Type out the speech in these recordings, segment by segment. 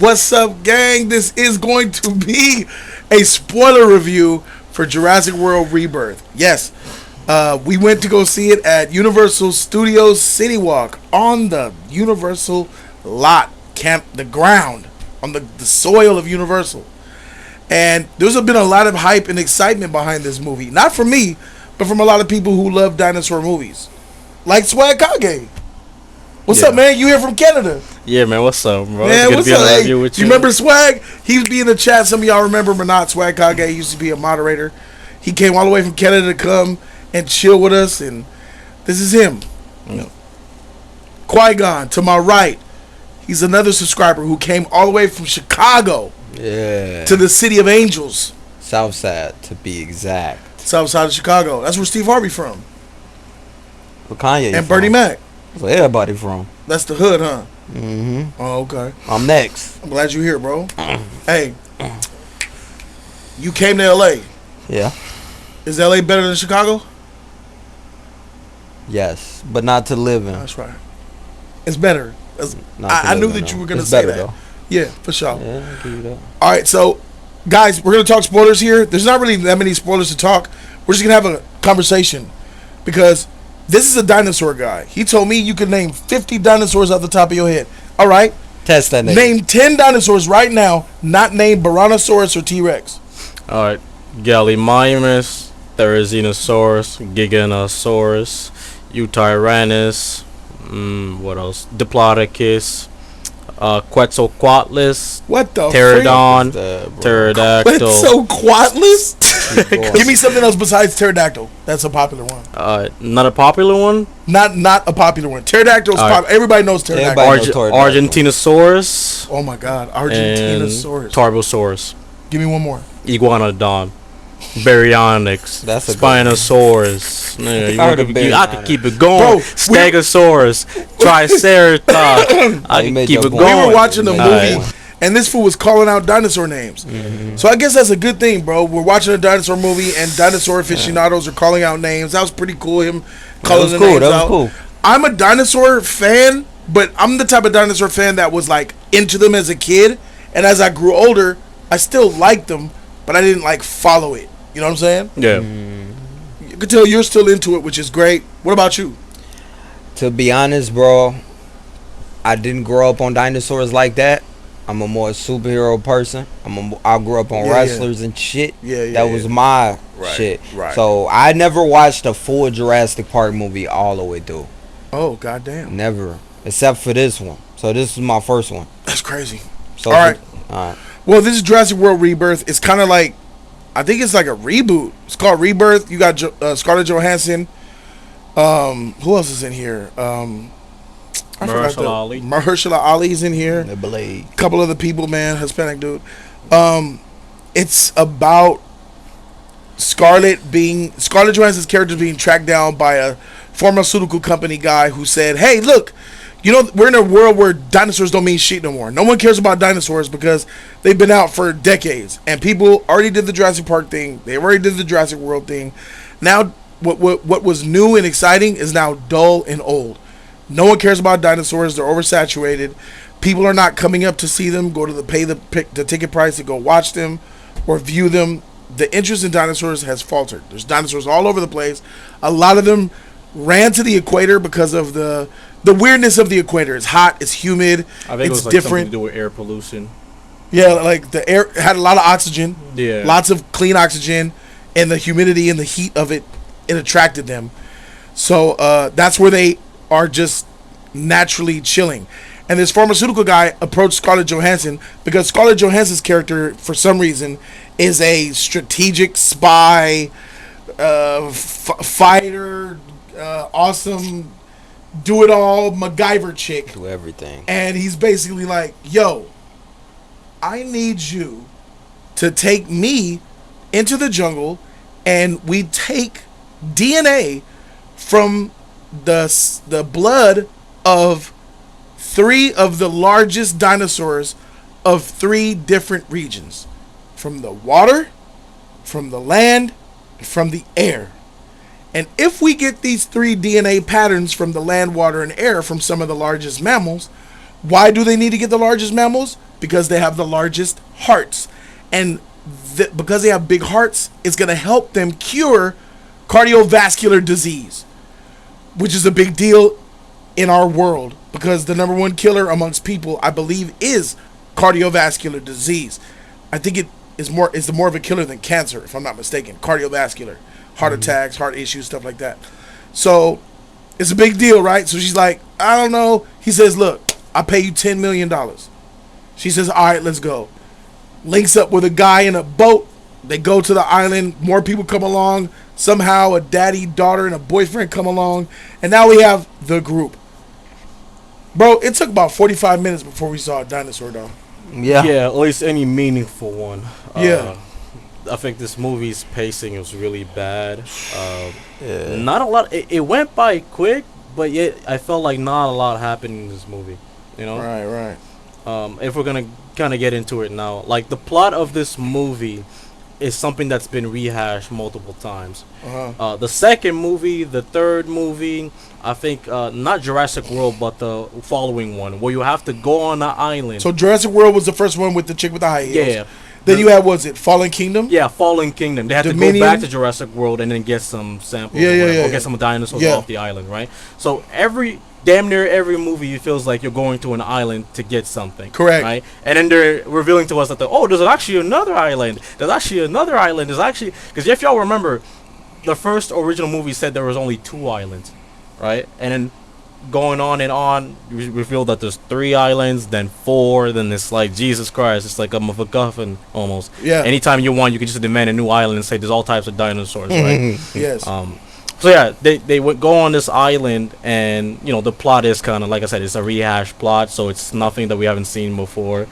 What's up, gang? This is going to be a spoiler review for Jurassic World Rebirth. Yes, we went to go see it at Universal Studios City Walk on the Universal lot, the ground, on the soil of Universal. And there's been a lot of hype and excitement behind this movie. Not from me, but from a lot of people who love dinosaur movies. Like Swag Kage. What's up, man? You here from Canada? Yeah, man. What's up, bro? Man, it's what's good to be up? on Hey, review with you you. remember Swag? He was in the chat. Some of y'all remember, but not. Swag Kage used to be a moderator. He came all the way from Canada to come and chill with us, and this is him. Qui-Gon, to my right. He's another subscriber who came all the way from Chicago to the City of Angels. Southside, to be exact. South side of Chicago. That's where Steve Harvey from. Where Kanye And Bernie Mac. That's where everybody from. That's the hood, huh? Mm-hmm. Oh, okay. I'm next. I'm glad you're here, bro. Hey, you came to L.A. Yeah. Is L.A. better than Chicago? Yes, but not to live in. That's right. It's better. Not to I live knew in, that you though. were going to It's say better, that. though. Yeah, for sure. Yeah, I'll give you that. All right, so, guys, we're going to talk spoilers here. There's not really that many spoilers to talk. We're just going to have a conversation because this is a dinosaur guy. He told me you could name 50 dinosaurs off the top of your head. All right. Test that nigga. Name 10 dinosaurs right now, not named Brontosaurus or T-Rex. All right. Gallimimus, Therizinosaurus, Giganosaurus, Eutyrannus, what else? Diplodocus, Quetzalcoatlus, What the Pterodon, Bro. Pterodactyl. Quetzalcoatlus? Give me something else besides pterodactyl. That's a popular one. Not a popular one. Not a popular one. Pterodactyl's All right. popular. Everybody knows pterodactyl. Everybody knows pterodactyl. Argentinosaurus. Oh my God, And Argentinosaurus. Tarbosaurus. Give me one more. Iguanodon. Baryonyx. That's a good Spinosaurus. Nigga, I heard of I could keep it going. Bro, Stegosaurus. Triceratops. I You can made keep your it point. going. We were watching the All movie, right. and this fool was calling out dinosaur names. So I guess that's a good thing, bro. We're watching a dinosaur movie, and dinosaur aficionados are calling out names. That was pretty cool. Him calling the names out. Cool. I'm a dinosaur fan, but I'm the type of dinosaur fan that was like into them as a kid, and as I grew older, I still liked them, but I didn't like follow it. You know what I'm saying? Yeah. You can tell you're still into it, which is great. What about you? To be honest, bro, I didn't grow up on dinosaurs like that. I'm a more superhero person. I grew up on wrestlers and shit. That was my shit. Right. So I never watched a full Jurassic Park movie all the way through. Oh, goddamn. Never, except for this one. So this is my first one. That's crazy. So All right. All right. Well, this is Jurassic World Rebirth. It's kind of like, I think it's like a reboot. It's called Rebirth. You got Scarlett Johansson. Who else is in here? Mahershala Ali. Mahershala Ali's in here. The Blade. A couple other people, man. Hispanic dude. It's about Scarlett Johansson's character being tracked down by a pharmaceutical company guy who said, "Hey, look, you know, we're in a world where dinosaurs don't mean shit no more. No one cares about dinosaurs because they've been out for decades. And people already did the Jurassic Park thing. They already did the Jurassic World thing. Now, what was new and exciting is now dull and old. No one cares about dinosaurs. They're oversaturated. People are not coming up to see them, go to the ticket price to go watch them or view them. The interest in dinosaurs has faltered. There's dinosaurs all over the place. A lot of them ran to the equator because of the weirdness of the equator. It's hot, it's humid, I think it was like different. something to do with air pollution. Yeah, like the air had a lot of oxygen. Yeah. Lots of clean oxygen, and the humidity and the heat of it attracted them. So that's where they are just naturally chilling. And this pharmaceutical guy approached Scarlett Johansson because Scarlett Johansson's character, for some reason, is a strategic spy, fighter, awesome, do-it-all MacGyver chick. Do everything. And he's basically like, yo, I need you to take me into the jungle and we take DNA from the blood of 3 of the largest dinosaurs of 3 different regions. From the water, from the land, and from the air. And if we get these 3 DNA patterns from the land, water, and air from some of the largest mammals, Why do they need to get the largest mammals? Because they have the largest hearts. And because they have big hearts, it's going to help them cure cardiovascular disease, which is a big deal in our world, because the number one killer amongst people, I believe, is cardiovascular disease. I think it is more of a killer than cancer, if I'm not mistaken. Cardiovascular, heart attacks, heart issues, stuff like that. So it's a big deal, right? So she's like, I don't know. He says, look, I'll pay you $10 million. She says, all right, let's go. Links up with a guy in a boat. They go to the island. More people come along. Somehow a daddy, daughter, and a boyfriend come along. And now we have the group. Bro, it took about 45 minutes before we saw a dinosaur, though. Yeah, at least any meaningful one. Yeah. I think this movie's pacing was really bad. Not a lot. It went by quick, but yet I felt like not a lot happened in this movie. You know? Right. If we're gonna kind of get into it now, like the plot of this movie is something that's been rehashed multiple times. The second movie, the third movie, I think not Jurassic World, but the following one, where you have to go on an island. So Jurassic World was the first one with the chick with the high heels. Yeah. Then you had, was it Fallen Kingdom? Yeah, Fallen Kingdom. They had to go back to Jurassic World and then get some samples or get some dinosaurs off the island, right? So damn near every movie, it feels like you're going to an island to get something. Correct. Right? And then they're revealing to us that, there's actually another island. There's because if y'all remember, the first original movie said there was only 2 islands, right? And then going on and on, we revealed that there's 3 islands, then 4, then it's like, Jesus Christ, it's like a MacGuffin almost. Yeah. Anytime you want, you can just demand a new island and say there's all types of dinosaurs, right? Yes. So yeah, they would go on this island, and the plot is kind of, like I said, it's a rehash plot, so it's nothing that we haven't seen before,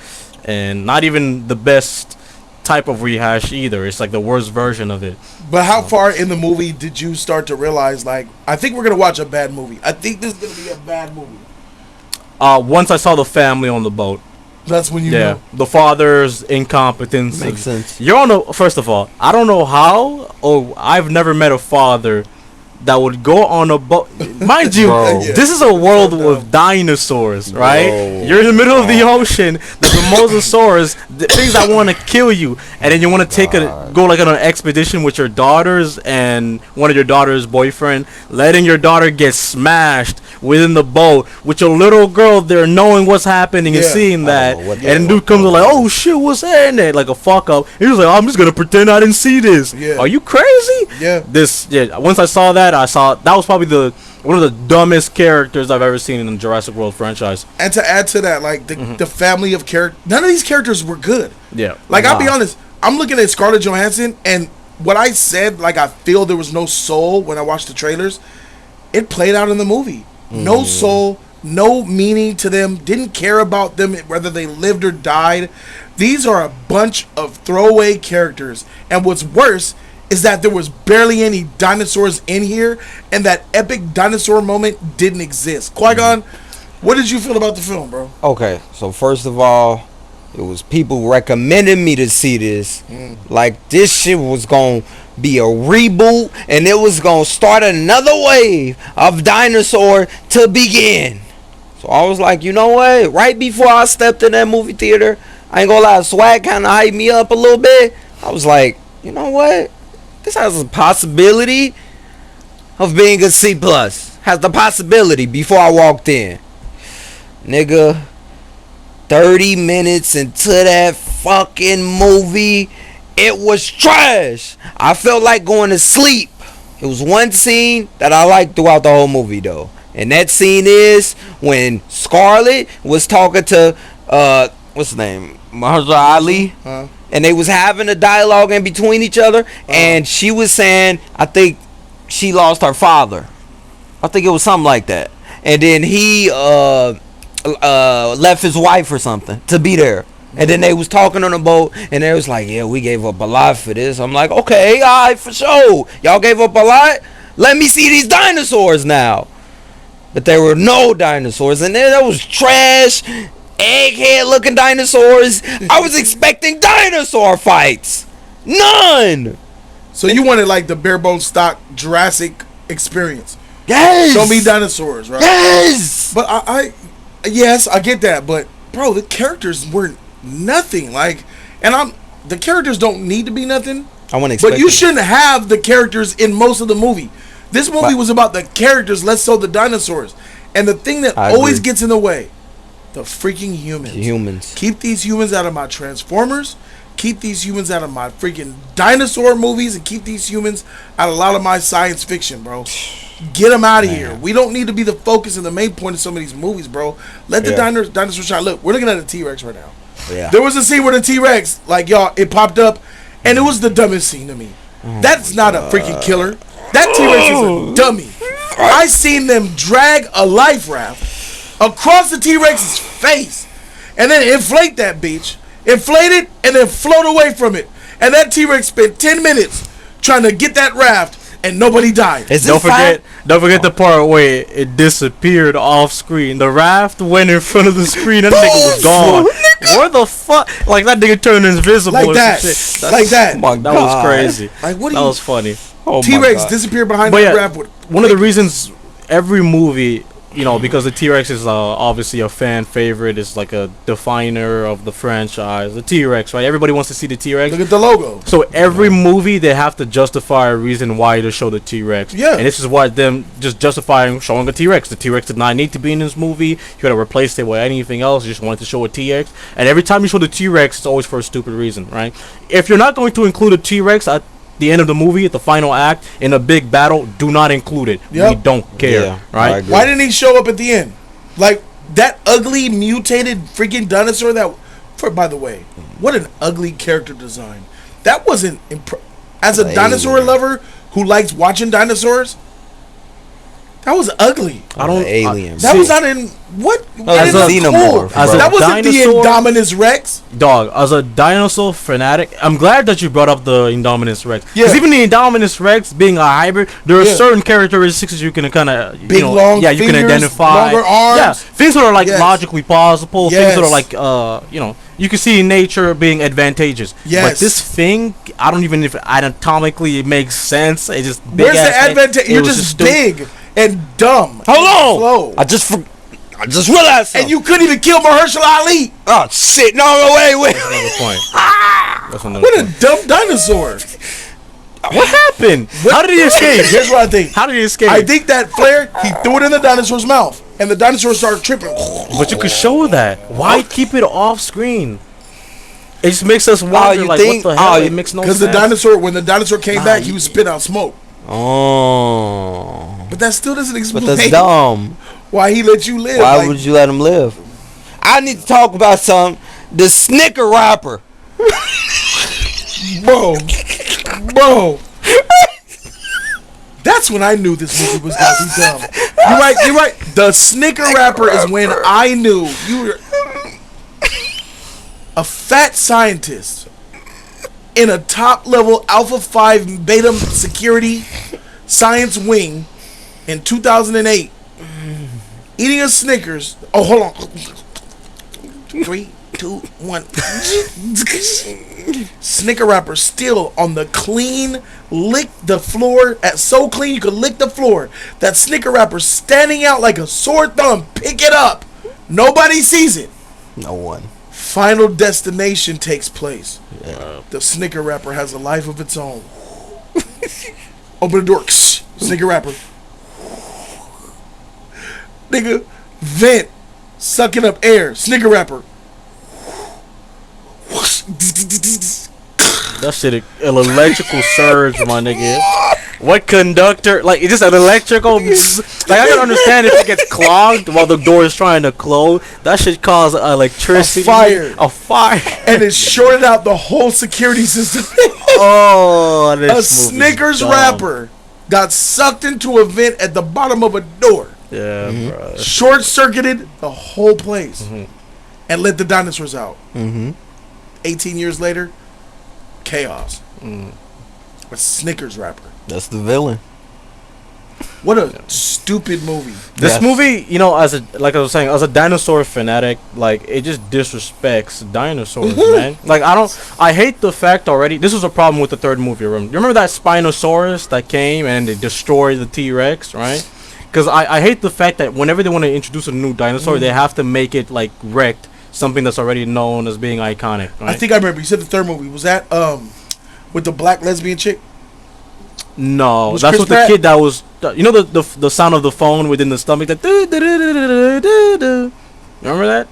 and not even the best type of rehash either. It's like the worst version of it. But how far in the movie did you start to realize, like, I think we're gonna watch a bad movie? I think this is gonna be a bad movie. Once I saw the family on the boat. That's when you know. The father's incompetence. Makes sense. First of all, I don't know how, or I've never met a father that would go on a boat. Mind you, this is a world with dinosaurs, right? Bro. You're in the middle of the ocean. There's a mosasaurus, things that want to kill you, and then you want to go like on an expedition with your daughters and one of your daughter's boyfriend, letting your daughter get smashed within the boat with your little girl there, knowing what's happening and seeing that, and dude comes like, oh shit, what's that? Like a fuck up. He was like, I'm just gonna pretend I didn't see this. Are you crazy? Once I saw that, that was probably one of the dumbest characters I've ever seen in the Jurassic World franchise. And to add to that, like the family of characters, none of these characters were good. Yeah. Like I'll be honest, I'm looking at Scarlett Johansson, and what I said, like I feel there was no soul when I watched the trailers, it played out in the movie. No soul, no meaning to them, didn't care about them whether they lived or died. These are a bunch of throwaway characters, and what's worse is that there was barely any dinosaurs in here, and that epic dinosaur moment didn't exist. Qui-Gon, what did you feel about the film, bro? Okay, so first of all, it was people recommending me to see this. Like, this shit was going to be a reboot, and it was going to start another wave of dinosaur to begin. So I was like, you know what? Right before I stepped in that movie theater, I ain't gonna lie, swag kind of hyped me up a little bit. I was like, you know what? This has a possibility of being a C+. Has the possibility before I walked in. Nigga, 30 minutes into that fucking movie, it was trash. I felt like going to sleep. It was one scene that I liked throughout the whole movie, though. And that scene is when Scarlett was talking to, what's his name? Mahershala Ali. And they was having a dialogue in between each other, and she was saying, I think she lost her father. I think it was something like that. And then he left his wife or something to be there. And then they was talking on the boat, and they was like, yeah, we gave up a lot for this. I'm like, okay, all right, for sure. Y'all gave up a lot? Let me see these dinosaurs now. But there were no dinosaurs, and there was trash, egghead looking dinosaurs. I was expecting dinosaur fights. None. So you wanted like the bare bones stock Jurassic experience. Yes. Show me dinosaurs, right? Yes. But I Yes, I get that, but bro, the characters weren't nothing. Like, and the characters don't need to be nothing. I want to expect. But you shouldn't have the characters in most of the movie. This movie was about the characters, less so the dinosaurs. And the thing that always gets in the way, the freaking humans. Keep these humans out of my Transformers. Keep these humans out of my freaking dinosaur movies, and keep these humans out of a lot of my science fiction, bro. Get them out of here. We don't need to be the focus and the main point of some of these movies, bro. Let the dinosaur shine. Look, we're looking at a T-Rex right now. Yeah. There was a scene where the T-Rex, like, y'all, it popped up, and it was the dumbest scene to me. That's not a freaking killer. That T-Rex is a dummy. I seen them drag a life raft across the T-Rex's face and then inflate that bitch. Inflate it and then float away from it. And that T-Rex spent 10 minutes trying to get that raft and nobody died. Don't forget the part where it disappeared off screen. The raft went in front of the screen. That nigga was gone. Where the fuck? Like, that nigga turned invisible. Like that. Shit. Like that. That was crazy. Like, what? That was funny. T-Rex disappeared behind that raft. One of the reasons every movie, you know, because the T-Rex is obviously a fan favorite, is like a definer of the franchise. The T-Rex, right? Everybody wants to see the T-Rex. Look at the logo. So every movie, they have to justify a reason why to show the T-Rex. Yeah. And this is why them just justifying showing a T-Rex. The T-Rex did not need to be in this movie. You could have replaced it with anything else. You just wanted to show a T-Rex. And every time you show the T-Rex, it's always for a stupid reason, right? If you're not going to include a T-Rex at the end of the movie, at the final act, in a big battle, do not include it. Yep. We don't care, right? Why didn't he show up at the end? Like, that ugly, mutated freaking dinosaur that... by the way, what an ugly character design. That wasn't... as a dinosaur lover who likes watching dinosaurs, that was ugly. I don't... Alien. That was not in... What? As a xenomorph. That wasn't the Indominus Rex. Dog, as a dinosaur fanatic, I'm glad that you brought up the Indominus Rex. Because even the Indominus Rex being a hybrid, there are certain characteristics you can kind of... Big, long fingers, you can identify. Longer arms. Yeah, things that are like logically plausible. Things that are like, you know, you can see in nature being advantageous. But this thing, I don't even know if anatomically it makes sense. It just big. Where's the advantage? You're just big and dumb. Hold on. I just realized something. And you couldn't even kill Mahershala Ali. Oh, shit. No, wait. That's another point. That's another what point. a dumb dinosaur. What happened? How did he escape? Here's what I think. How did he escape? I think that flare, he threw it in the dinosaur's mouth. And the dinosaur started tripping. But you could show that. Why keep it off screen? It just makes us wonder, what the hell? It makes no sense. Because when the dinosaur came back, he was spit out smoke. Oh. But that still doesn't explain. But that's dumb. Why he let you live? Why would you let him live? I need to talk about the Snicker rapper. Bro. That's when I knew this movie was gonna be dumb. You're right. The Snicker rapper is when I knew you were a fat scientist in a top level Alpha 5 Beta security science wing in 2008. Eating a Snickers. Oh, hold on. 3, 2, 1. Snicker wrapper still on the clean, lick the floor at so clean you could lick the floor. That Snicker wrapper standing out like a sore thumb. Pick it up. Nobody sees it. No one. Final destination takes place. Yeah. The Snicker wrapper has a life of its own. Open the door. Snicker wrapper. Nigga, vent, sucking up air, Snicker wrapper. That shit, an electrical surge, my nigga. What conductor? Like, it's just an electrical. Like, I can understand if it gets clogged while the door is trying to close. That shit cause electricity. A fire. And it shorted out the whole security system. Oh, a Snickers wrapper got sucked into a vent at the bottom of a door. Yeah, bro. Short-circuited the whole place and let the dinosaurs out. 18 years later, chaos. A Snickers wrapper. That's the villain. What a stupid movie. This movie, you know, like I was saying, as a dinosaur fanatic, like, it just disrespects dinosaurs, man. Like, I hate the fact already. This was a problem with the third movie. Remember that Spinosaurus that came and they destroyed the T-Rex, right? Because I hate the fact that whenever they want to introduce a new dinosaur, they have to make it like wrecked, something that's already known as being iconic. Right? I think I remember you said the third movie was that with the black lesbian chick. No, was that's Chris what Pratt? the kid that was. You know the sound of the phone within the stomach. That. Remember that?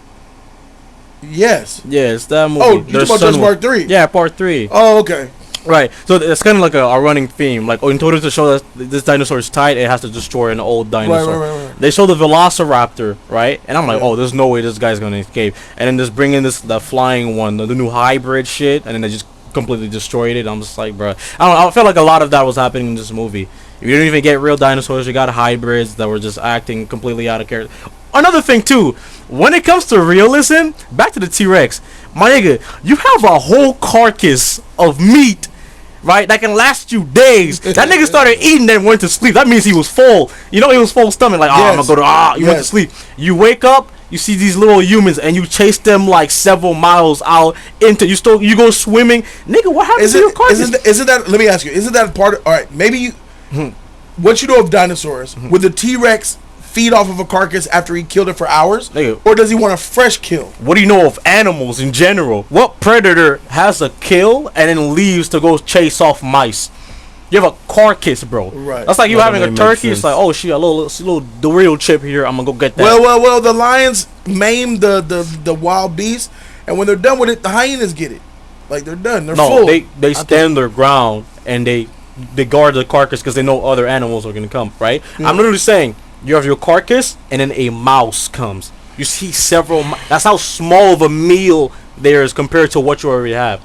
Yes. Yeah, it's that movie. Oh, you talking about Jurassic Park 3? Yeah, part 3. Oh, okay. Right. So it's kind of like a running theme. Like, in order to show that this dinosaur is tight, it has to destroy an old dinosaur. Right. They show the Velociraptor, right? And I'm like, oh, there's no way this guy's gonna escape. And then just bring in the flying one, the new hybrid shit, and then they just completely destroyed it. I'm just like, bro, I feel like a lot of that was happening in this movie. You didn't even get real dinosaurs. You got hybrids that were just acting completely out of character. Another thing too, when it comes to realism, back to the T-Rex, my nigga, you have a whole carcass of meat, right, that can last you days. That nigga started eating and went to sleep. That means he was full. You know, he was full stomach. Like, I'm gonna go to you went to sleep. You wake up, you see these little humans, and you chase them like several miles out into you go swimming, nigga. What happened to your carcass? Isn't that? Let me ask you. Isn't that part of? All right, maybe you. What you know of dinosaurs? Would the T-Rex feed off of a carcass after he killed it for hours, Nigga. or does he want a fresh kill? What do you know of animals in general? What predator has a kill and then leaves to go chase off mice? You have a carcass, bro. Right. That's like you having a makes turkey. sense. It's like, oh shit, a little Dorito chip here. I'm gonna go get that. Well. The lions maim the wild beast, and when they're done with it, the hyenas get it. Like they're done. They're full. they stand their ground and they guard the carcass because they know other animals are gonna come. Right. I'm literally saying you have your carcass and then a mouse comes. You see several. That's how small of a meal there is compared to what you already have.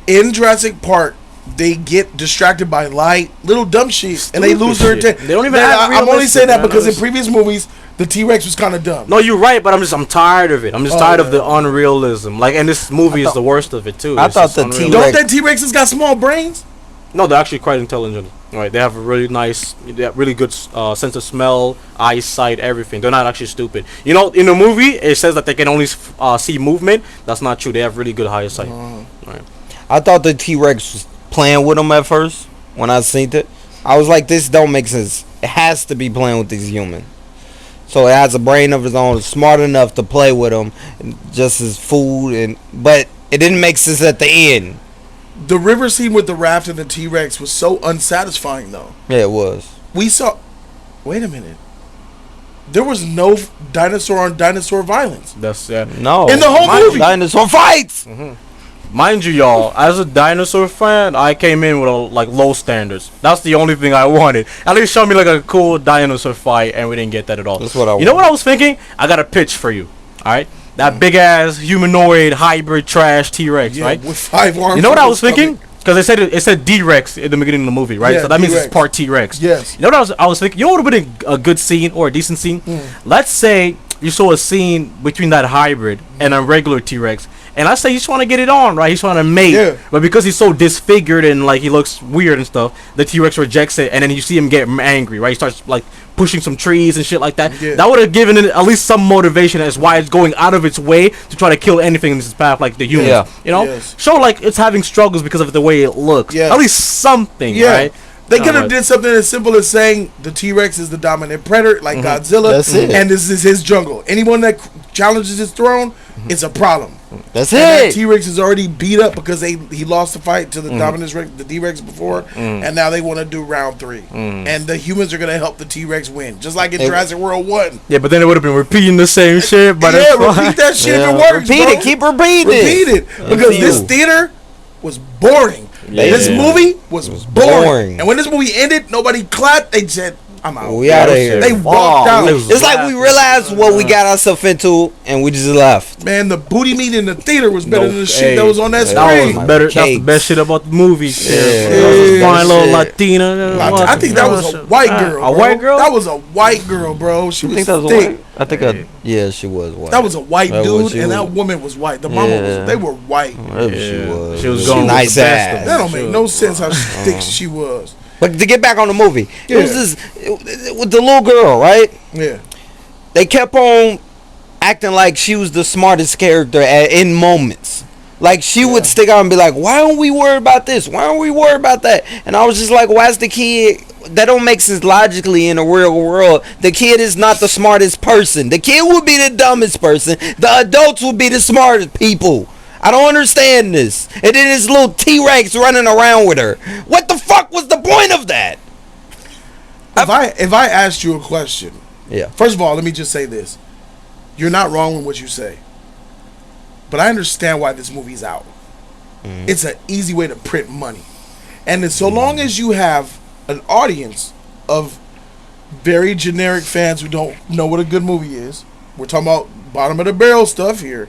In Jurassic Park, they get distracted by light, little dumb shit, and they lose their intent. They don't even have I'm only saying that because in realistic, previous movies, the T-Rex was kind of dumb. No, you're right, but I'm tired of it. I'm just tired of the unrealism. Like, and this movie is the worst of it too. I It's thought just the unrealistic. T-Rex- Don't that T-Rexes got small brains? No, they're actually quite intelligent. Right, they have a really nice, they have really good sense of smell, eyesight, everything. They're not actually stupid. You know, in the movie, it says that they can only see movement. That's not true. They have really good eyesight. Right. I thought the T-Rex was playing with them at first when I seen it. I was like, this don't make sense. It has to be playing with these humans. So it has a brain of its own, smart enough to play with them, just as food. But it didn't make sense at the end. The river scene with the raft and the T-Rex was so unsatisfying, though. Yeah, it was. We saw. Wait a minute. There was no dinosaur on dinosaur violence. That's No. In the whole movie. Dinosaur fights! Mind you, y'all, as a dinosaur fan, I came in with like low standards. That's the only thing I wanted. At least show me like a cool dinosaur fight, and we didn't get that at all. That's what I You know what I was thinking? I got a pitch for you. All right, that big ass humanoid hybrid trash T-Rex, Yeah, right? with 5 arms. You know what on I his was thinking? stomach. Because it said D-Rex in the beginning of the movie, right? Yeah, So that means D-Rex. it's part T-Rex. Yes. You know what I was thinking? You know what would have been a good scene or a decent scene? Let's say you saw a scene between that hybrid and a regular T-Rex. And let's say he's trying to get it on, right? He's trying to mate. Yeah. But because he's so disfigured and like he looks weird and stuff, the T-Rex rejects it, and then you see him get angry, right? He starts like pushing some trees and shit like that. Yeah. That would have given it at least some motivation as why it's going out of its way to try to kill anything in its path, like the humans. Yeah. You know? Yes. Show like it's having struggles because of the way it looks. Yeah. At least something, Yeah. right? They could have Alright. did something as simple as saying the T-Rex is the dominant predator, like Godzilla, That's it. and this is his jungle. Anyone that challenges his throne, it's a problem. That's And that it. T-Rex is already beat up because he lost the fight to the dominant the T-Rex before, and now they want to do round 3, and the humans are gonna help the T-Rex win, just like in Jurassic World 1. Yeah, but then it would have been repeating the same shit. But Yeah, it's fine. repeat that shit if Yeah. it works. Repeat bro. it. Keep repeating Repeat it because this you. theater was boring. Yeah. This movie was boring. boring. And when this movie ended, nobody clapped. They said, "I'm out." We out of here. They walked out. It's like we realized what we got ourselves into, and we just left. Man, the booty meat in the theater was better No, than the hey, shit that was on that That screen. was better. That's the Cakes. best shit about the movie. Yeah. Fine little Shit. Latina. I think that was a white girl. A bro. white girl? That was a white girl, bro. She I was think that was thick. white. I think yeah, she was white. That was a white That dude, was- she and was- that woman was white. The mama Yeah. was. They were white. Whatever she was. She was She going with nice the best of ass. That don't make no sense how thick she was. But to get back on the movie, Yeah. it was this with the little girl, right? Yeah. They kept on acting like she was the smartest character in moments. Like she would stick out and be like, "Why aren't we worried about this? Why aren't we worried about that?" And I was just like, "Why's the kid that don't make sense logically in the real world. The kid is not the smartest person. The kid would be the dumbest person. The adults would be the smartest people. I don't understand this. And then this little T-Rex running around with her. What the fuck was the point of that? If I asked you a question, yeah. First of all, let me just say this: you're not wrong with what you say, but I understand why this movie's out. It's an easy way to print money, and so long as you have an audience of very generic fans who don't know what a good movie is, we're talking about bottom of the barrel stuff here.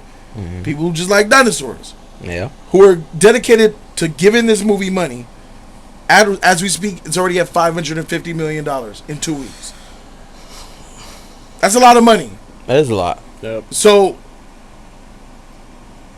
People who just like dinosaurs, who are dedicated to giving this movie money. As we speak, it's already at $550 million in 2 weeks. That's a lot of money. That is a lot. Yep. So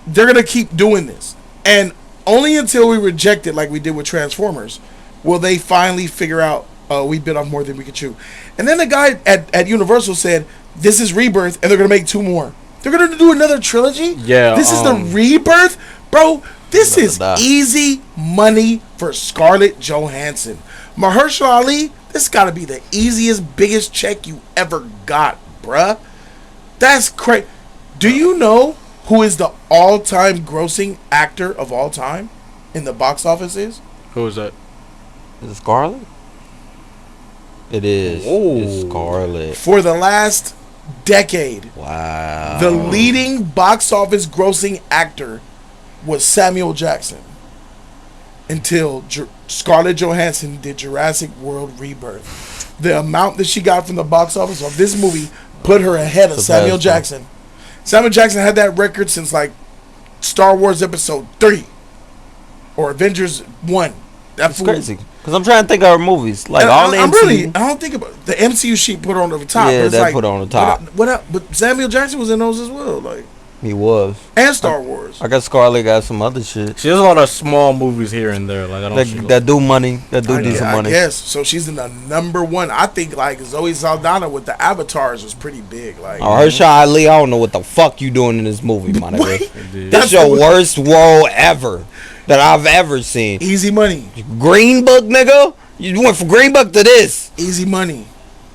they're gonna keep doing this, and only until we reject it, like we did with Transformers, will they finally figure out, we bit off more than we could chew. And then the guy at Universal said, "This is Rebirth, and they're gonna make 2 more. They're gonna do another trilogy. Yeah. This is the Rebirth, bro." This is easy money for Scarlett Johansson. Mahershala Ali, this got to be the easiest, biggest check you ever got, bruh. That's crazy. Do you know who is the all-time grossing actor of all time in the box office is? Who is that? Is it Scarlett? It is. Oh. It's Scarlett. For the last decade, wow, the leading box office grossing actor was Samuel Jackson until Scarlett Johansson did Jurassic World Rebirth. The amount that she got from the box office of this movie put her ahead of Samuel Jackson. Samuel Jackson had that record since like Star Wars Episode 3 or Avengers 1. That's crazy. Because I'm trying to think of her movies. Like all the MCU. I don't think about the MCU sheet put on the top. Yeah, that like, put on the top. But Samuel Jackson was in those as well. Like he was. And Star Wars. I got Scarlett got some other shit. She has a lot of small movies here and there. Like I don't that do money. That do decent money. Yes. So she's in the number one. I think like Zoe Saldana with the Avatars was pretty big. Like Mahershala Ali, I don't know what the fuck you doing in this movie, my nigga. That's your worst role ever that I've ever seen. Easy money. Green Book, nigga. You went from Green Book to this. Easy money.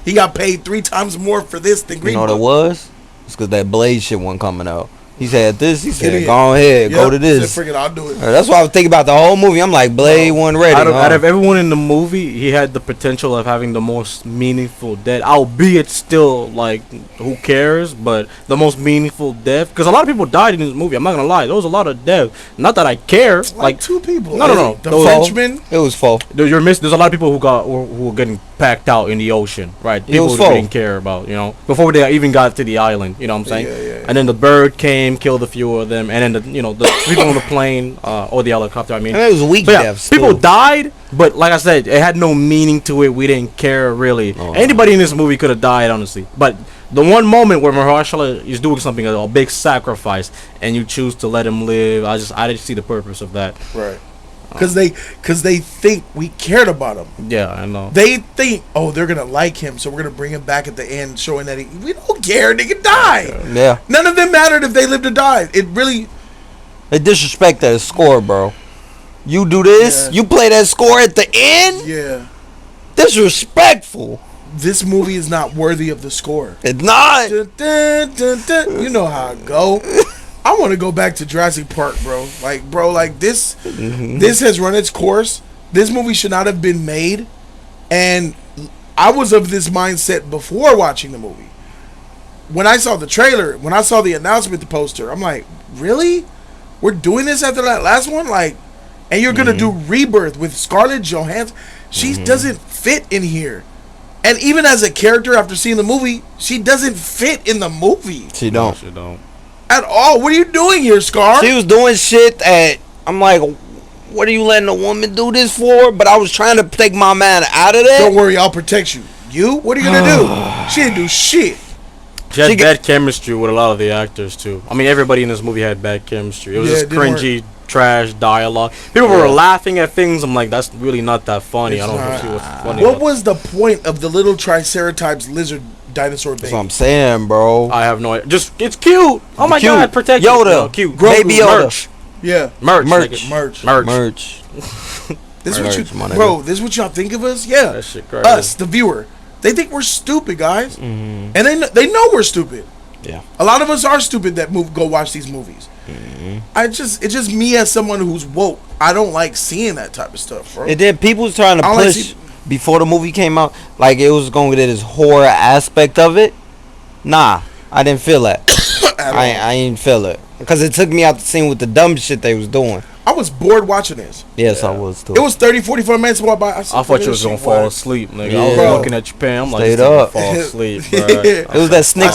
He got paid 3 times more for this than Green Book. You know what it was? It's because that Blade shit wasn't coming out. He said this. He said, go ahead, go to this. Said, I'll do it. That's why I was thinking about the whole movie. I'm like, Blade wasn't ready. Out of everyone in the movie, he had the potential of having the most meaningful death. Albeit still, like, who cares? But the most meaningful death. Because a lot of people died in this movie. I'm not going to lie. There was a lot of death. Not that I care. Like 2 people. No. The Frenchman. It was full. There's a lot of people who were getting packed out in the ocean. Right? People who didn't care about, before they even got to the island. You know what I'm saying? Yeah. And then the bird came, killed a few of them, and then the people on the plane or the helicopter. I mean, it was weak deaths. People died, but like I said, it had no meaning to it. We didn't care really. Anybody in this movie could have died, honestly. But the one moment where Mahershala is doing something, a big sacrifice, and you choose to let him live, I didn't see the purpose of that. Right. Because they think we cared about him. Yeah, I know. They think, they're gonna like him, so we're gonna bring him back at the end, showing that we don't care. They can die. Yeah. None of them mattered if they lived or died. It really. They disrespect that score, bro. You do this, you play that score at the end. Yeah. Disrespectful. This movie is not worthy of the score. It's not. Dun, dun, dun, dun. You know how it go. I want to go back to Jurassic Park, bro. Like this has run its course. This movie should not have been made. And I was of this mindset before watching the movie. When I saw the trailer, when I saw the announcement, the poster, I'm like, really? We're doing this after that last one? Like, and you're going to do Rebirth with Scarlett Johansson? She doesn't fit in here. And even as a character, after seeing the movie, she doesn't fit in the movie. She don't. At all. What are you doing here, Scar? She was doing shit that I'm like, what are you letting a woman do this for? But I was trying to take my man out of that. Don't worry, I'll protect you. You? What are you gonna do? She didn't do shit. She had bad chemistry with a lot of the actors too. I mean, everybody in this movie had bad chemistry. It was just cringy, trash dialogue. People were laughing at things. I'm like, that's really not that funny. I don't see what's funny. What was the point of the little Triceratops lizard dinosaur baby? That's what I'm saying, bro. I have no idea. Just, it's cute. Oh my god, protect Yoda. No, cute. Baby Yoda. Merch. Yeah. Merch. Merch. Merch. This is what you, bro. This is what y'all think of us. Yeah, that shit crazy. Us, the viewer. They think we're stupid, guys, and they know we're stupid. Yeah, a lot of us are stupid that go watch these movies. It's just me as someone who's woke. I don't like seeing that type of stuff, bro. And then people was trying to push before the movie came out, like it was going to get this horror aspect of it. Nah, I didn't feel that. I ain't feel it because it took me out the scene with the dumb shit they was doing. I was bored watching this. Yes, I was too. It was 30, 45 minutes while I thought you was gonna fall asleep, nigga. I was looking at your pen. I'm like, stayed up. Fall asleep, bro. It was that snicker.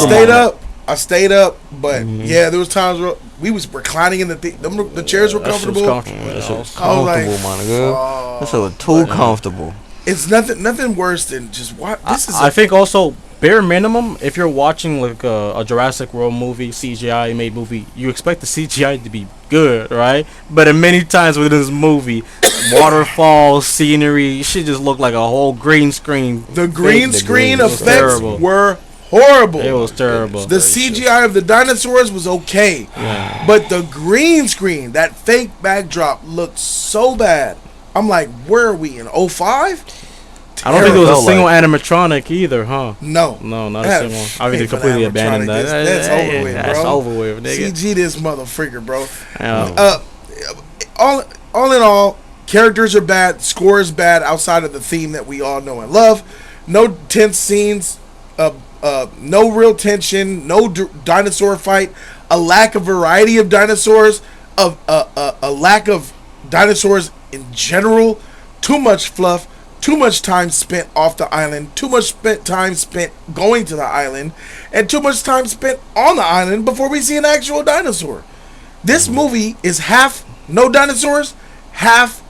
I stayed up, but yeah, there was times where we was reclining in the chairs were comfortable. That shit was comfortable, my nigga. That shit was too comfortable. It's nothing worse than just what this is. I think also bare minimum, if you're watching like a Jurassic World movie, CGI made movie, you expect the CGI to be good, right? But in many times within this movie, waterfalls, scenery, shit just looked like a whole green screen. The green screen effects were horrible. It was terrible. The CGI of the dinosaurs was okay, but the green screen, that fake backdrop, looked so bad. I'm like, where are we in 05? I don't think there was a single animatronic either, huh? No, not a single. I mean, they completely abandoned that. That's over with, bro. That's over with, nigga. CG this motherfucker, bro. All in all, characters are bad. Score is bad outside of the theme that we all know and love. No tense scenes. No real tension. No dinosaur fight. A lack of variety of dinosaurs. A lack of dinosaurs in general. Too much fluff. Too much time spent off the island, too much time spent going to the island, and too much time spent on the island before we see an actual dinosaur. This movie is half no dinosaurs, half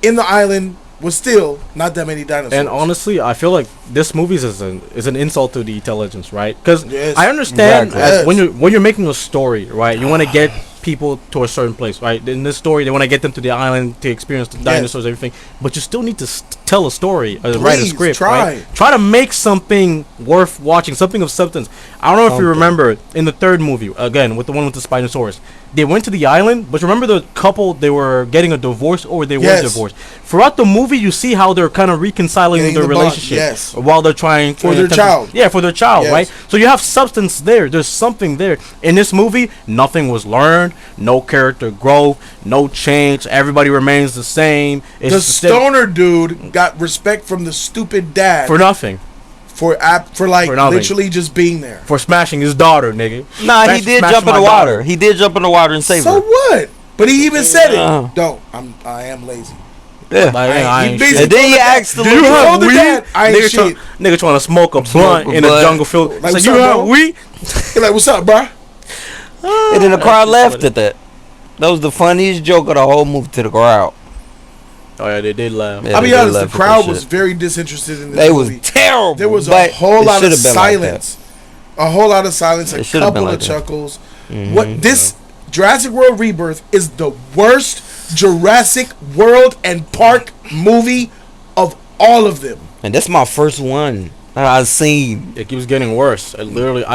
in the island with still not that many dinosaurs. And honestly, I feel like this movie is an insult to the intelligence, right? Because I understand when you're making a story, right, you want to get people to a certain place, right? In this story, they want to get them to the island to experience the dinosaurs, everything. But you still need to tell a story, write a script, right? Try to make something worth watching, something of substance. I don't know if you remember in the third movie, again, with the one with the Spinosaurus. They went to the island, but remember the couple, they were getting a divorce or they were divorced. Throughout the movie, you see how they're kind of reconciling their relationship while they're trying for their child. Yeah, for their child, right? So you have substance there. There's something there. In this movie, nothing was learned, no character growth, no change. Everybody remains the same. It's the stoner dude got respect from the stupid dad for nothing. For literally just being there. For smashing his daughter, nigga. Nah, he did jump in the water. He did jump in the water and save her. So what? But he even said it. Don't. I am lazy. Yeah. And then he asked the little dad, nigga trying to smoke a blunt in a jungle field. Like, you have weed? He's like, what's up, bro? And then the crowd laughed at that. That was the funniest joke of the whole movie to the crowd. Oh yeah, they did laugh. Yeah, I'll be honest, the crowd was very disinterested in this movie. They was terrible. There was a whole lot of silence. A whole lot of silence. A couple of chuckles. What this Jurassic World Rebirth is the worst Jurassic World and Park movie of all of them. And that's my first one that I've seen. It keeps getting worse. I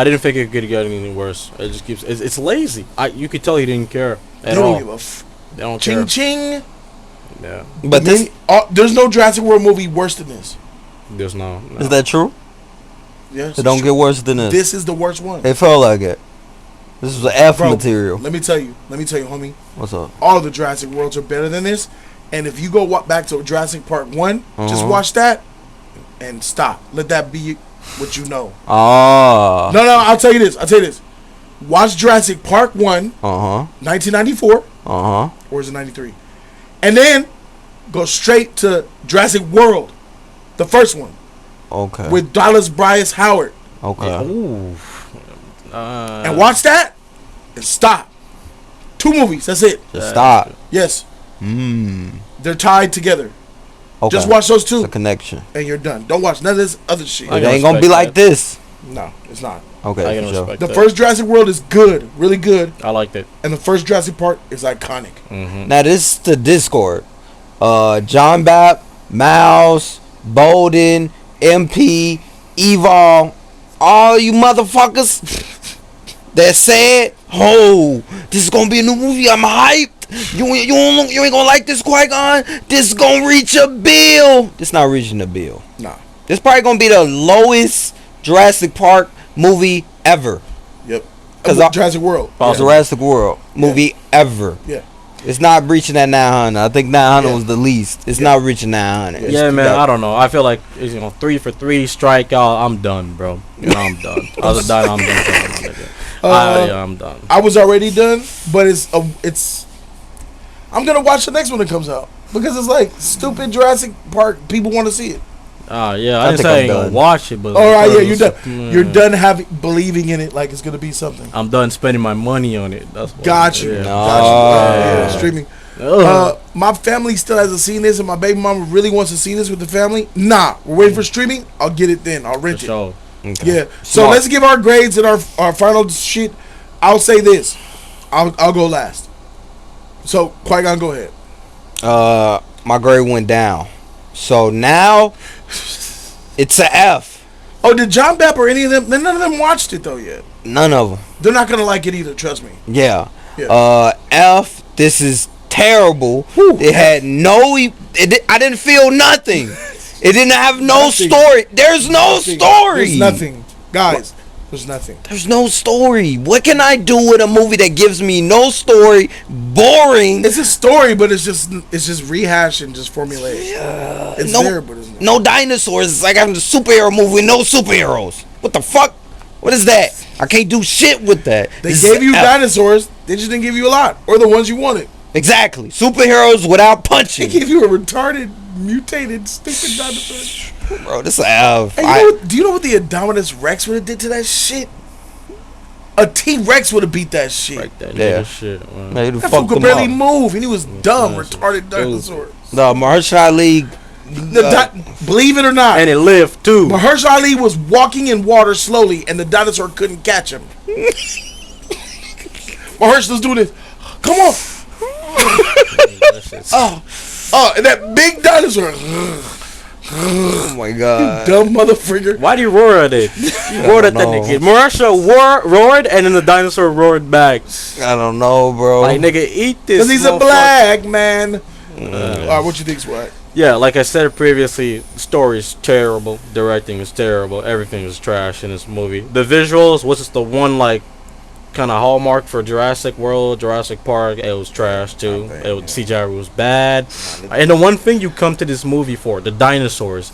didn't think it could get any worse. It just keeps. It's lazy. You could tell he didn't care at all. They don't care. Ching. Yeah. But there's no Jurassic World movie worse than this. There's no. Is that true? Yes. It don't get worse than this. This is the worst one. It felt like it. This was F material. Let me tell you, homie. What's up? All the Jurassic Worlds are better than this. And if you go back to Jurassic Park 1, just watch that and stop. Let that be what you know. Oh. No, I'll tell you this. Watch Jurassic Park 1, 1994. Or is it 93? And then go straight to Jurassic World, the first one. Okay. With Dallas Bryce Howard. Okay. Ooh. And watch that and stop. 2 movies, that's it. Just stop. Yes. They're tied together. Okay. Just watch those 2. It's a connection. And you're done. Don't watch none of this other shit. It ain't gonna be like this. No, it's not. Okay. The first Jurassic World is good, really good. I liked it. And the first Jurassic Park is iconic. Now this is the Discord. John Bapp, Mouse, Bolden, MP, Evol, all you motherfuckers that said, "Oh, this is gonna be a new movie. I'm hyped. You ain't gonna like this, Qui-Gon. This gonna reach a bill. This not reaching a bill. Nah. This probably gonna be the lowest Jurassic Park movie ever. Yep. Cause Jurassic World. Jurassic World movie ever. Yeah. It's not reaching that 900. I think 900 was the least. It's not reaching 900. Yeah, man. I don't know. I feel like 3 for 3 strikeout. I'm done, bro. I'm done. Other than that, I'm done. I'm done. I was already done, but it's. I'm gonna watch the next one that comes out because it's like stupid Jurassic Park. People want to see it. Yeah, I didn't say I ain't gonna watch it, but all right, yeah, you're done. You're done believing in it like it's gonna be something. I'm done spending my money on it. That's what got you. Streaming. My family still hasn't seen this, and my baby mama really wants to see this with the family. Nah, we're waiting for streaming. I'll get it then. I'll rent it. Sure. Okay. Yeah. So let's give our grades and our final shit. I'll say this. I'll go last. So Qui-Gon, go ahead. My grade went down. So now it's a F. Oh, did John Bepp or any of them? None of them watched it though yet. None of them. They're not gonna like it either. Trust me. Yeah. F. This is terrible. Whew. It had no. I didn't feel nothing. It didn't have no story. There's no story. There's nothing, guys. There's nothing. There's no story. What can I do with a movie that gives me no story? Boring. It's a story, but it's just rehash and just formulaic. Yeah. It's there, but it's not. No dinosaurs. It's like having a superhero movie with no superheroes. What the fuck? What is that? I can't do shit with that. They gave you dinosaurs. They just didn't give you a lot, or the ones you wanted. Exactly. Superheroes without punching. They gave you a retarded, mutated, stupid dinosaur. Bro, this is F. Hey, do you know what the Indominus Rex would have did to that shit? A T-Rex would have beat that shit. Like that shit. That fool could barely move, and he was dumb, retarded dinosaur. The Mahershala Ali. Believe it or not, and it lived too. Mahershala Ali was walking in water slowly, and the dinosaur couldn't catch him. Mahershala's doing this. Come on. And that big dinosaur. Oh my god. You dumb motherfucker. Why do you roar at it? You roared at that nigga. Mahershala roared and then the dinosaur roared back. I don't know, bro. Like, nigga, eat this. Because he's a black man. Alright, what you think, Swag? Yeah, like I said previously, story's terrible, directing is terrible, everything is trash in this movie. The visuals was just the one like kind of hallmark for Jurassic World, Jurassic Park. It was trash too. CGI was bad. And the one thing you come to this movie for, the dinosaurs,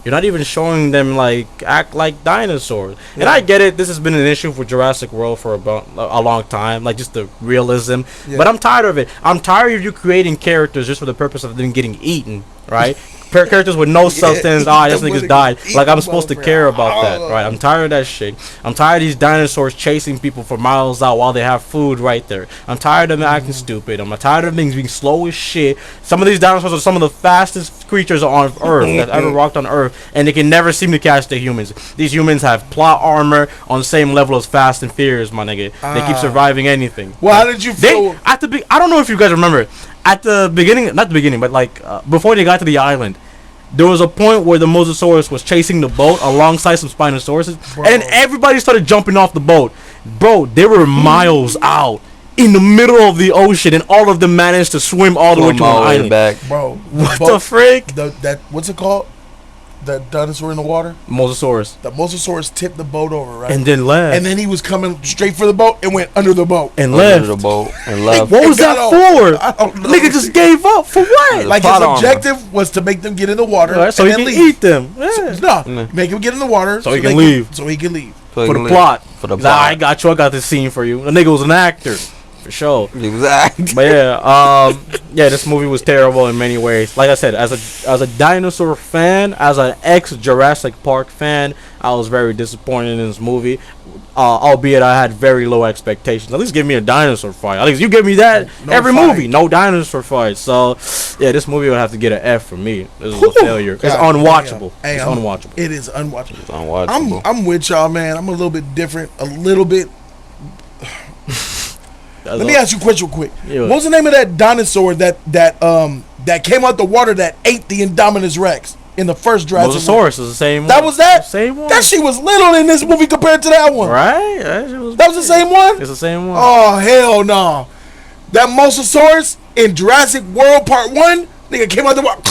you're not even showing them like act like dinosaurs. Yeah. And I get it. This has been an issue for Jurassic World for about a long time, like just the realism. Yeah. But I'm tired of it. I'm tired of you creating characters just for the purpose of them getting eaten, right? Characters with no substance. This nigga's died. Like I'm supposed to care about that, right? I'm tired of that shit. I'm tired of these dinosaurs chasing people for miles out while they have food right there. I'm tired of them acting stupid. I'm tired of things being slow as shit. Some of these dinosaurs are some of the fastest creatures on Earth that ever walked on Earth, and they can never seem to catch the humans. These humans have plot armor on the same level as Fast and Furious, my nigga. They keep surviving anything. Well, how did you feel? I don't know if you guys remember. At the beginning, not the beginning, but like before they got to the island, there was a point where the Mosasaurus was chasing the boat alongside some Spinosauruses, and then everybody started jumping off the boat. Bro, they were miles out in the middle of the ocean, and all of them managed to swim all the way to an island. Back. Bro, what the frick? What's it called? That dinosaur in the water? Mosasaurus. The Mosasaurus tipped the boat over, right? And then left. And then he was coming straight for the boat and went under the boat. And left. Under the boat and left. What was that for? I don't know. Nigga just gave up. For what? Like his objective was to make them get in the water, right, so he can eat them. Yeah. Make him get in the water so he can leave. So he can leave. For the plot. For the plot. I got you. I got this scene for you. The nigga was an actor. For sure. Exactly. But yeah, this movie was terrible in many ways. Like I said, as a dinosaur fan, as an ex-Jurassic Park fan, I was very disappointed in this movie. Albeit I had very low expectations. At least give me a dinosaur fight. At least you give me that every movie. No dinosaur fight. So yeah, this movie would have to get an F for me. This is a failure. It's unwatchable. Hey, it's unwatchable. It is unwatchable. It's unwatchable. I'm with y'all, man. I'm a little bit different. A little bit. Let me ask you a question real quick. Yeah. What was the name of that dinosaur that came out the water that ate the Indominus Rex in the first Jurassic? Mosasaurus is the same one. That was that? Same one. That shit was little in this movie compared to that one. Right? That was the same one? It's the same one. Oh, hell no. That Mosasaurus, In Jurassic World Part 1, nigga came out the wall.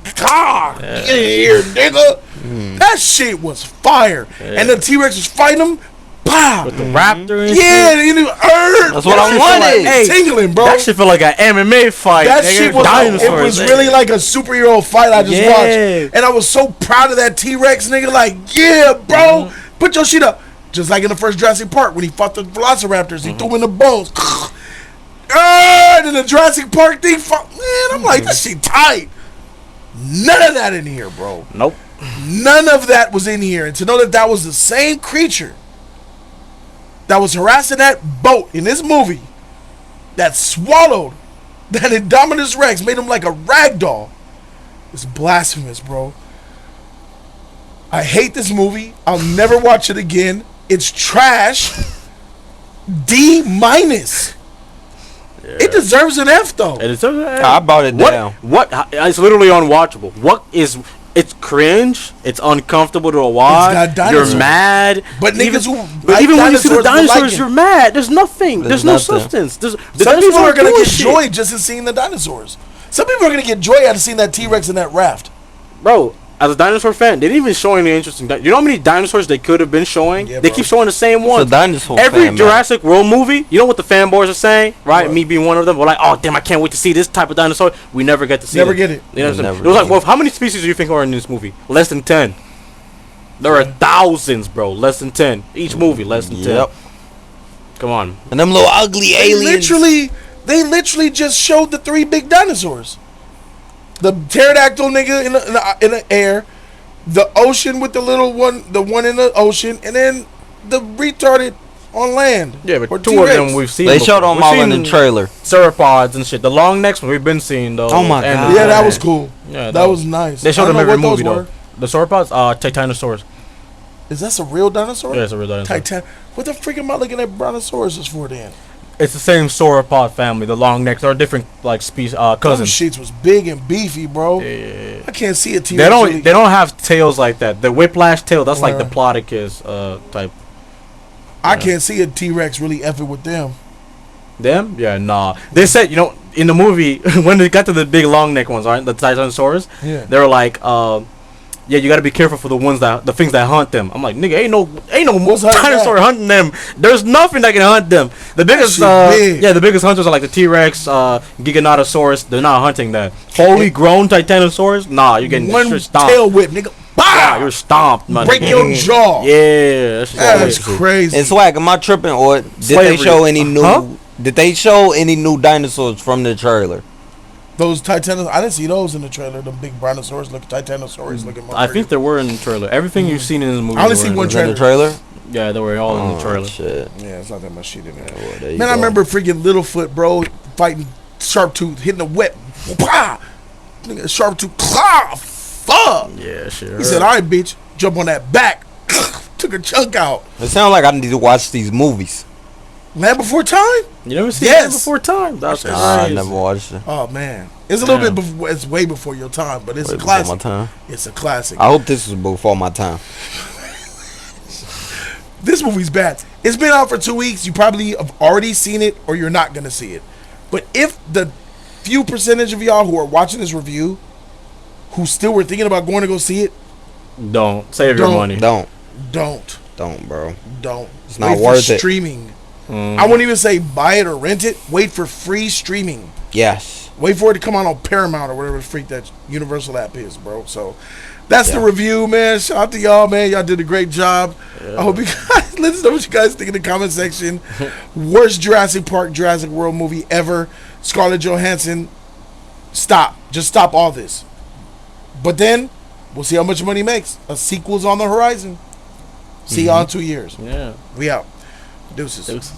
Get in here, nigga. That shit was fire. And the T-Rex was fighting him. Pow. With the raptor and shit. That's what I wanted. Like tingling, bro. That shit felt like an MMA fight. That shit was it was really like a superhero fight I just watched. And I was so proud of that T-Rex, nigga. Like, yeah, bro. Put your shit up. Just like in the first Jurassic Park when he fought the velociraptors. He threw in the bones. And then the Jurassic Park thing fought. Man, I'm like, this shit tight. None of that in here, bro. Nope. None of that was in here. And to know that that was the same creature that was harassing that boat in this movie that swallowed that Indominus Rex, made him like a rag doll. It's blasphemous, bro. I hate this movie. I'll never watch it again. It's trash. D-. It deserves an F, though. It deserves an F. I brought it down. What? It's literally unwatchable. It's cringe. It's uncomfortable to watch. It's got dinosaurs. You're mad. But niggas even when you see the dinosaurs, like you're mad. There's nothing. There's no substance. Some people are gonna get joy just in seeing the dinosaurs. Some people are gonna get joy out of seeing that T-Rex in that raft. Bro, as a dinosaur fan, they didn't even show any interesting. You know how many dinosaurs they could have been showing? Yeah, they keep showing the same ones. Every Jurassic World movie, you know what the fanboys are saying, right? What? Me being one of them. We're like, oh damn, I can't wait to see this type of dinosaur. We never get to see. Never get it. You know what I'm saying? It was like, well, how many species do you think are in this movie? Less than 10. There are thousands, bro. Less than 10. Each movie, less than 10. Come on. And them little ugly aliens. They literally just showed the 3 big dinosaurs. The pterodactyl nigga in the air. The ocean with the little one, the one in the ocean, and then the retarded on land. Yeah, but 2 of them we've seen. They showed them all in the trailer. Sauropods and shit. The long necks one we've been seeing though. Oh my god. Yeah, that was cool. Yeah, that was nice. They showed them every movie though. The sauropods, Titanosaurus. Is that a real dinosaur? Yeah, it's a real dinosaur. What the freak am I looking at Brontosauruses for then? It's the same sauropod family. The long necks are different, like species, cousins. Those sheets was big and beefy, bro. Yeah. I can't see a T-Rex. They don't have tails like that. The whiplash tail, that's like the Plodicus type. I can't see a T-Rex really effing with them. Them? Yeah, nah. They said, you know, in the movie when they got to the big long neck ones, right? The Titanosaurus. Yeah. They were like, yeah, you gotta be careful for the things that hunt them. I'm like, nigga, ain't no dinosaur hunting them. There's nothing that can hunt them. The biggest, the biggest hunters are like the T-Rex, Giganotosaurus. They're not hunting that. Fully grown Titanosaurus, nah, you're getting one stomped. tail whip, nigga. Wow, you're stomped, man. Break your jaw. Yeah, that's crazy. And Swag, am I tripping or did they show any new? Did they show any new dinosaurs from the trailer? Those Titanosaurs, I didn't see those in the trailer. The big Brontosaurus looking, Titanosaurus looking. I think there were in the trailer. Everything you've seen in the movie. I only see one trailer. In the trailer? Yeah, they were all in the trailer. Shit. Yeah, it's not that much shit in there. Man, I remember freaking Littlefoot, bro, fighting Sharptooth, hitting the whip. Pah! Nigga, Sharptooth, fuck. Yeah, sure. He said, all right, bitch, jump on that back. Took a chunk out. It sounds like I need to watch these movies. Land Before Time? You never seen Land Before Time? That's I never watched it. Oh man, it's a little bit before. It's way before your time, but it's a classic. My time. It's a classic. I hope this was before my time. This movie's bad. It's been out for 2 weeks. You probably have already seen it, or you're not gonna see it. But if the few percentage of y'all who are watching this review, who still were thinking about going to go see it, don't save your money. Don't, bro. Don't. It's not worth it. Streaming. I won't even say buy it or rent it. Wait for free streaming. Yes. Wait for it to come out on Paramount or whatever the freak that Universal app is, bro. So that's the review, man. Shout out to y'all, man. Y'all did a great job. I hope you guys, let us know what you guys think in the comment section. Worst Jurassic Park, Jurassic World movie ever. Scarlett Johansson, stop. Just stop all this. But then we'll see how much money he makes. A sequel's on the horizon. See y'all in 2 years. Yeah. We out. Deuces.